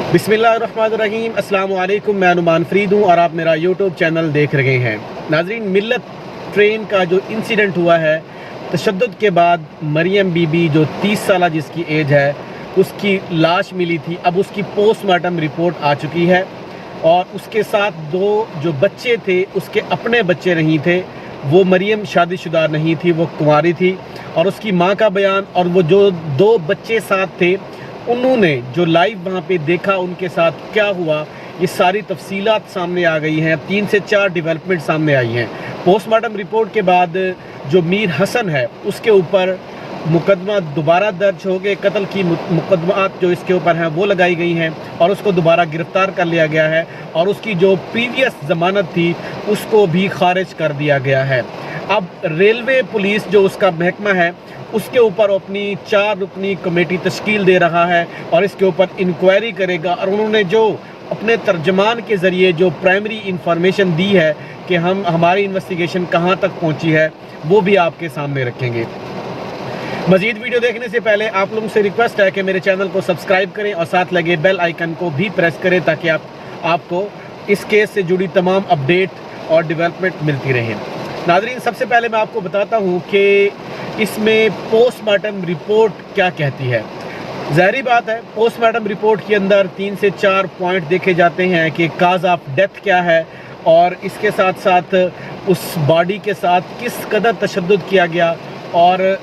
बिस्मिल्लाहिर्रहमानिर्रहीम। अस्सलाम वालेकुम। मैं अनुमान फरीद हूँ और आप मेरा यूट्यूब चैनल देख रहे हैं। नाजरीन, मिल्लत ट्रेन का जो इंसिडेंट हुआ है, तशद्दुद के बाद मरियम बीबी जो 30 साल जिसकी एज है, उसकी लाश मिली थी। अब उसकी पोस्टमार्टम रिपोर्ट आ चुकी है और उसके साथ दो जो बच्चे थे, उसके अपने बच्चे नहीं थे। वो मरियम शादीशुदा नहीं थी, वो कुंवारी थी। और उसकी माँ का बयान और वो जो दो बच्चे साथ थे, उन्होंने जो लाइव वहाँ पे देखा, उनके साथ क्या हुआ, ये सारी तफसीलात सामने आ गई हैं। 3 से 4 डेवलपमेंट सामने आई हैं। पोस्टमार्टम रिपोर्ट के बाद जो मीर हसन है, उसके ऊपर मुकदमा दोबारा दर्ज हो गए। कत्ल की मुकदमात जो इसके ऊपर हैं वो लगाई गई हैं और उसको दोबारा गिरफ़्तार कर लिया गया है और उसकी जो प्रीवियस ज़मानत थी उसको भी खारिज कर दिया गया है। अब रेलवे पुलिस जो उसका महकमा है, उसके ऊपर अपनी 4 रुकनी कमेटी तश्कील दे रहा है और इसके ऊपर इंक्वायरी करेगा। और उन्होंने जो अपने तर्जमान के ज़रिए जो प्राइमरी इंफॉर्मेशन दी है कि हमारी इन्वेस्टिगेशन कहाँ तक पहुँची है, वो भी आपके सामने रखेंगे। मज़ीद वीडियो देखने से पहले आप लोगों से रिक्वेस्ट है कि मेरे चैनल को सब्सक्राइब करें और साथ लगे बेल आइकन को भी प्रेस करें ताकि आपको इस केस से जुड़ी तमाम अपडेट और डेवलपमेंट मिलती रहें। नाज़रीन, सबसे पहले मैं आपको बताता हूँ कि इसमें पोस्टमार्टम रिपोर्ट क्या कहती है। ज़ाहिर बात है, पोस्टमार्टम रिपोर्ट के अंदर 3 से 4 पॉइंट देखे जाते हैं कि काज ऑफ डेथ क्या है और इसके साथ साथ उस बॉडी के साथ किस कदर तशद्दुद किया गया और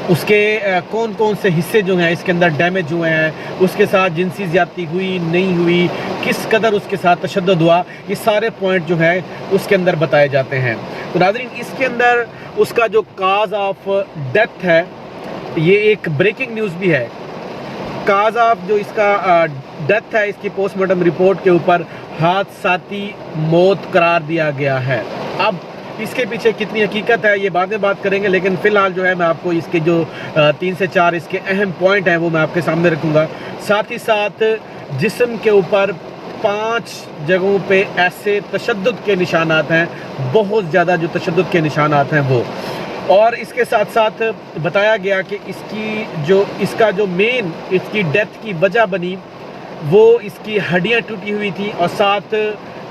उसके कौन कौन से हिस्से जो हैं इसके अंदर डैमेज हुए हैं, उसके साथ जिनसी ज़्यादती हुई नहीं हुई, किस कदर उसके साथ तशद्दुद हुआ, ये सारे पॉइंट जो हैं उसके अंदर बताए जाते हैं। तो नाज़रीन, इसके अंदर उसका जो काज ऑफ डेथ है, ये एक ब्रेकिंग न्यूज़ भी है। काज ऑफ जो इसका डेथ है, इसकी पोस्टमार्टम रिपोर्ट के ऊपर हादसाती मौत करार दिया गया है। अब इसके पीछे कितनी हकीकत है ये बाद में बात करेंगे, लेकिन फ़िलहाल जो है मैं आपको इसके जो 3 से 4 इसके अहम पॉइंट हैं वो मैं आपके सामने रखूँगा। साथ ही साथ जिस्म के ऊपर 5 जगहों पे ऐसे तशद्दुद के निशानात हैं, बहुत ज़्यादा जो तशद्दुद के निशानात हैं वो। और इसके साथ साथ बताया गया कि इसका जो मेन इसकी डेथ की वजह बनी, वो इसकी हड्डियाँ टूटी हुई थी और साथ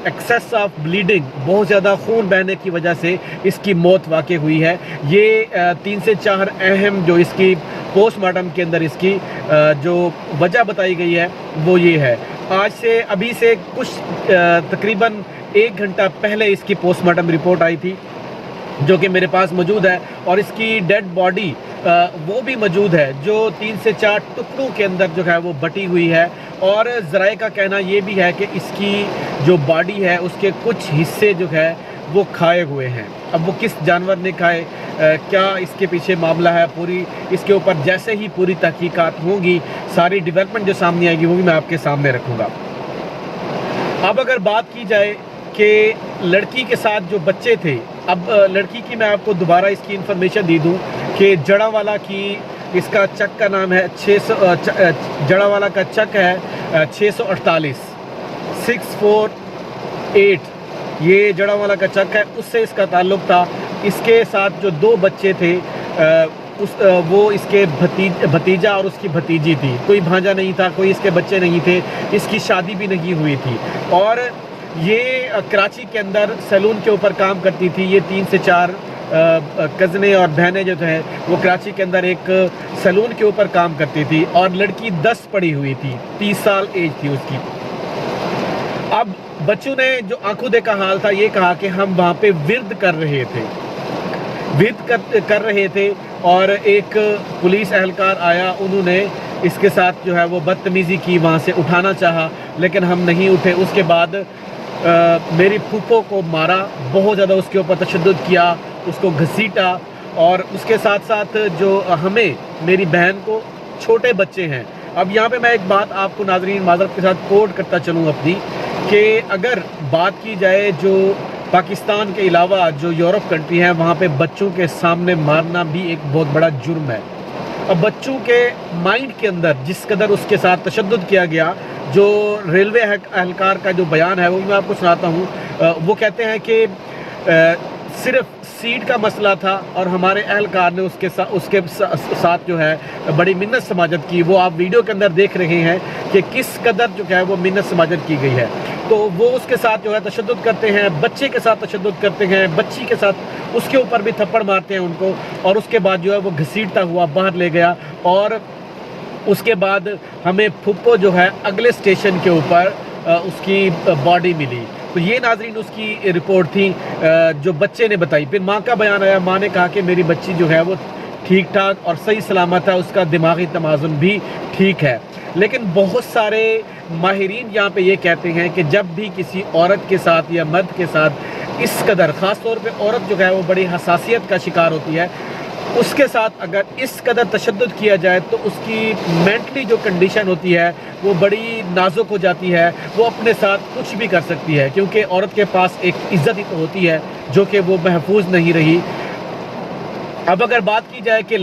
एक्सेस ऑफ ब्लीडिंग, बहुत ज़्यादा खून बहने की वजह से इसकी मौत वाक़ई हुई है। ये 3 से 4 अहम जो इसकी पोस्टमार्टम के अंदर इसकी जो वजह बताई गई है वो ये है। आज से अभी से कुछ तकरीबन 1 घंटा पहले इसकी पोस्टमार्टम रिपोर्ट आई थी जो कि मेरे पास मौजूद है और इसकी डेड बॉडी वो भी मौजूद है जो 3 से 4 टुकड़ों के अंदर जो है वो बटी हुई है। और ज़राए का कहना ये भी है कि इसकी जो बॉडी है उसके कुछ हिस्से जो है वो खाए हुए हैं। अब वो किस जानवर ने खाए, क्या इसके पीछे मामला है, पूरी इसके ऊपर जैसे ही पूरी तहकीकात होंगी, सारी डेवलपमेंट जो सामने आएगी वो भी मैं आपके सामने रखूँगा। अब अगर बात की जाए कि लड़की के साथ जो बच्चे थे, अब लड़की की मैं आपको दोबारा इसकी इन्फॉर्मेशन दे दूं कि जड़ावाला की इसका चक का नाम है 600 जड़ावाला का चक है 648 648, ये जड़ावाला का चक है, उससे इसका ताल्लुक़ था। इसके साथ जो 2 बच्चे थे वो इसके भतीजा और उसकी भतीजी थी, कोई भांजा नहीं था, कोई इसके बच्चे नहीं थे, इसकी शादी भी नहीं हुई थी। और ये कराची के अंदर सैलून के ऊपर काम करती थी। ये 3 से 4 कज़नें और बहनें जो हैं वो कराची के अंदर एक सैलून के ऊपर काम करती थी और लड़की 10 पढ़ी हुई थी, 30 साल एज थी उसकी। अब बच्चों ने जो आंखों देखा हाल था ये कहा कि हम वहाँ पे विर्द कर रहे थे और एक पुलिस एहलकार आया, उन्होंने इसके साथ जो है वो बदतमीज़ी की, वहाँ से उठाना चाहा लेकिन हम नहीं उठे। उसके बाद मेरी फूफो को मारा, बहुत ज़्यादा उसके ऊपर तशद्दुद किया, उसको घसीटा। और उसके साथ साथ जो हमें, मेरी बहन को, छोटे बच्चे हैं। अब यहाँ पे मैं एक बात आपको नाज़रीन माज़रत के साथ कोट करता चलूँ अपनी, कि अगर बात की जाए जो पाकिस्तान के अलावा जो यूरोप कंट्री हैं, वहाँ पे बच्चों के सामने मारना भी एक बहुत बड़ा जुर्म है। अब बच्चों के माइंड के अंदर जिस कदर उसके साथ तशद्दुद किया गया, जो रेलवे एहलकार का जो बयान है वो मैं आपको सुनाता हूँ। वो कहते हैं कि صرف سیٹ کا مسئلہ تھا اور ہمارے اہلکار نے اس کے ساتھ جو ہے بڑی منت سماجت کی. وہ آپ ویڈیو کے اندر دیکھ رہے ہیں کہ کس قدر جو ہے وہ منت سماجت کی گئی ہے. تو وہ اس کے ساتھ جو ہے تشدد کرتے ہیں, بچے کے ساتھ تشدد کرتے ہیں, بچی کے ساتھ اس کے اوپر بھی تھپڑ مارتے ہیں ان کو, اور اس کے بعد جو ہے وہ گھسیٹتا ہوا باہر لے گیا. اور اس کے بعد ہمیں پھپھو جو ہے اگلے اسٹیشن کے اوپر اس کی باڈی ملی. تو یہ ناظرین اس کی رپورٹ تھی جو بچے نے بتائی. پھر ماں کا بیان آیا, ماں نے کہا کہ میری بچی جو ہے وہ ٹھیک ٹھاک اور صحیح سلامت ہے, اس کا دماغی توازن بھی ٹھیک ہے. لیکن بہت سارے ماہرین یہاں پہ یہ کہتے ہیں کہ جب بھی کسی عورت کے ساتھ یا مرد کے ساتھ اس قدر, خاص طور پہ عورت جو ہے وہ بڑی حساسیت کا شکار ہوتی ہے, اس کے ساتھ اگر اس قدر تشدد کیا جائے تو اس کی مینٹلی جو کنڈیشن ہوتی ہے وہ بڑی نازک ہو جاتی ہے. وہ اپنے ساتھ کچھ بھی کر سکتی ہے, کیونکہ عورت کے پاس ایک عزت ہی تو ہوتی ہے جو کہ وہ محفوظ نہیں رہی. اب اگر بات کی جائے کہ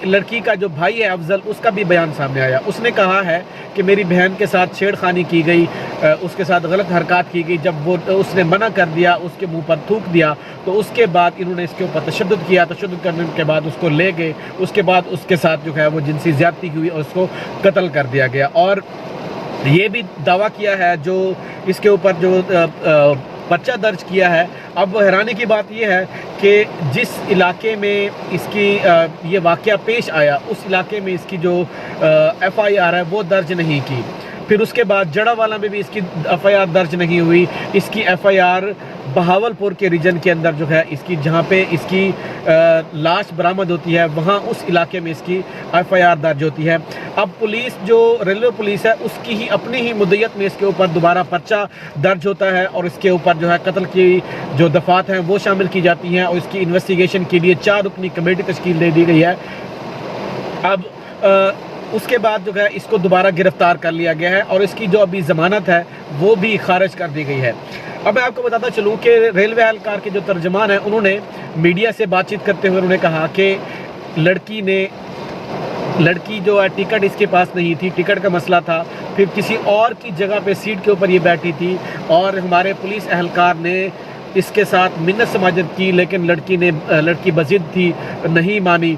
لڑکی کا جو بھائی ہے افضل, اس کا بھی بیان سامنے آیا. اس نے کہا ہے کہ میری بہن کے ساتھ چھیڑ خانی کی گئی, اس کے ساتھ غلط حرکات کی گئی. جب وہ اس نے منع کر دیا, اس کے منہ پر تھوک دیا, تو اس کے بعد انہوں نے اس کے اوپر تشدد کیا. تشدد کرنے کے بعد اس کو لے گئے, اس کے بعد اس کے ساتھ جو ہے وہ جنسی زیادتی ہوئی اور اس کو قتل کر دیا گیا. اور یہ بھی دعویٰ کیا ہے جو اس کے اوپر جو پرچہ درج کیا ہے. اب حیرانی کی بات یہ ہے کہ جس علاقے میں اس کی یہ واقعہ پیش آیا, اس علاقے میں اس کی جو ایف آئی آر ہے وہ درج نہیں کی. پھر اس کے بعد جڑا والا میں بھی اس کی ایف آئی آر درج نہیں ہوئی. اس کی ایف آئی آر بہاول پور کے ریجن کے اندر جو ہے اس کی, جہاں پہ اس کی لاش برآمد ہوتی ہے, وہاں اس علاقے میں اس کی ایف آئی آر درج ہوتی ہے. اب پولیس جو ریلوے پولیس ہے اس کی ہی اپنی ہی مدعیت میں اس کے اوپر دوبارہ پرچہ درج ہوتا ہے, اور اس کے اوپر جو ہے قتل کی جو دفعات ہیں وہ شامل کی جاتی ہیں, اور اس کی انویسٹیگیشن کے لیے 4 رکنی کمیٹی تشکیل دے دی گئی ہے. اب اس کے بعد جو ہے اس کو دوبارہ گرفتار کر لیا گیا ہے, اور اس کی جو ابھی ضمانت ہے وہ بھی خارج کر دی گئی ہے. اب میں آپ کو بتاتا چلوں کہ ریلوے اہلکار کے جو ترجمان ہیں انہوں نے میڈیا سے بات چیت کرتے ہوئے انہوں نے کہا کہ لڑکی جو ہے ٹکٹ اس کے پاس نہیں تھی, ٹکٹ کا مسئلہ تھا. پھر کسی اور کی جگہ پہ سیٹ کے اوپر یہ بیٹھی تھی, اور ہمارے پولیس اہلکار نے اس کے ساتھ منت سماجت کی, لیکن لڑکی بضد تھی, نہیں مانی,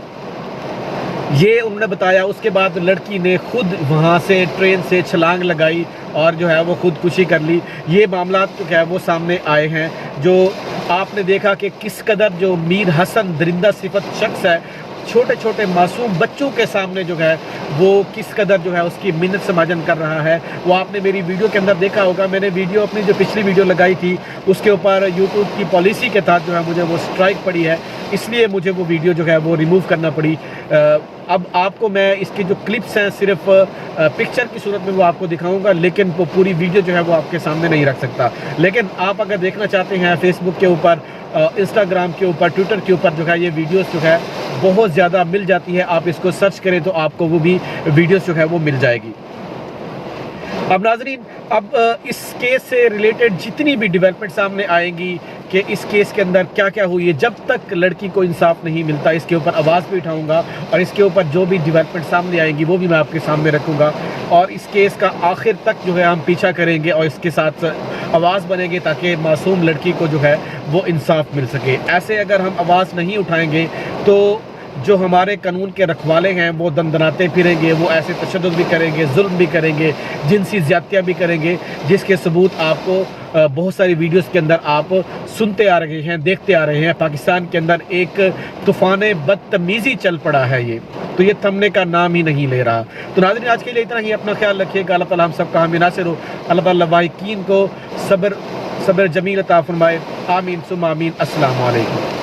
یہ انہوں نے بتایا. اس کے بعد لڑکی نے خود وہاں سے ٹرین سے چھلانگ لگائی اور جو ہے وہ خودکشی کر لی. یہ معاملات جو ہے وہ سامنے آئے ہیں, جو آپ نے دیکھا کہ کس قدر جو میر حسن درندہ صفت شخص ہے, چھوٹے چھوٹے معصوم بچوں کے سامنے جو ہے وہ کس قدر جو ہے اس کی منت سماجن کر رہا ہے. وہ آپ نے میری ویڈیو کے اندر دیکھا ہوگا, میں نے ویڈیو اپنی جو پچھلی ویڈیو لگائی تھی اس کے اوپر یوٹیوب کی پالیسی کے تحت جو ہے مجھے وہ اسٹرائک پڑی ہے, اس لیے مجھے وہ ویڈیو جو ہے وہ ریموو کرنا پڑی. اب آپ کو میں اس کی جو کلپس ہیں صرف پکچر کی صورت میں وہ آپ کو دکھاؤں گا, لیکن وہ پوری ویڈیو جو ہے وہ آپ کے سامنے نہیں رکھ سکتا. لیکن آپ اگر دیکھنا چاہتے ہیں فیس بک کے اوپر, انسٹاگرام کے اوپر, ٹویٹر کے اوپر جو ہے یہ ویڈیوز جو ہے بہت زیادہ مل جاتی ہے. آپ اس کو سرچ کریں تو آپ کو وہ بھی ویڈیوز جو ہے وہ مل جائے گی. اب ناظرین, اب اس کیس سے ریلیٹڈ جتنی بھی ڈیولپمنٹ سامنے آئیں گی کہ اس کیس کے اندر کیا کیا ہوئی ہے, جب تک لڑکی کو انصاف نہیں ملتا اس کے اوپر آواز بھی اٹھاؤں گا, اور اس کے اوپر جو بھی ڈیولپمنٹ سامنے آئیں گی وہ بھی میں آپ کے سامنے رکھوں گا, اور اس کیس کا آخر تک جو ہے ہم پیچھا کریں گے اور اس کے ساتھ آواز بنیں گے تاکہ معصوم لڑکی کو جو ہے وہ انصاف مل سکے. ایسے اگر ہم آواز نہیں اٹھائیں گے تو جو ہمارے قانون کے رکھوالے ہیں وہ دندناتے پھریں گے, وہ ایسے تشدد بھی کریں گے, ظلم بھی کریں گے, جنسی زیادتیاں بھی کریں گے, جس کے ثبوت آپ کو بہت ساری ویڈیوز کے اندر آپ سنتے آ رہے ہیں, دیکھتے آ رہے ہیں. پاکستان کے اندر ایک طوفان بدتمیزی چل پڑا ہے, تو یہ تھمنے کا نام ہی نہیں لے رہا. تو ناظرین, آج کے لیے اتنا ہی. اپنا خیال رکھیے گا. اللہ تعالیٰ ہم سب کا حامی ناصر ہو. اللہ تعالیٰ واحقین کو صبر جمیل عطا فرمائے. آمین ثم آمین. السلام علیکم.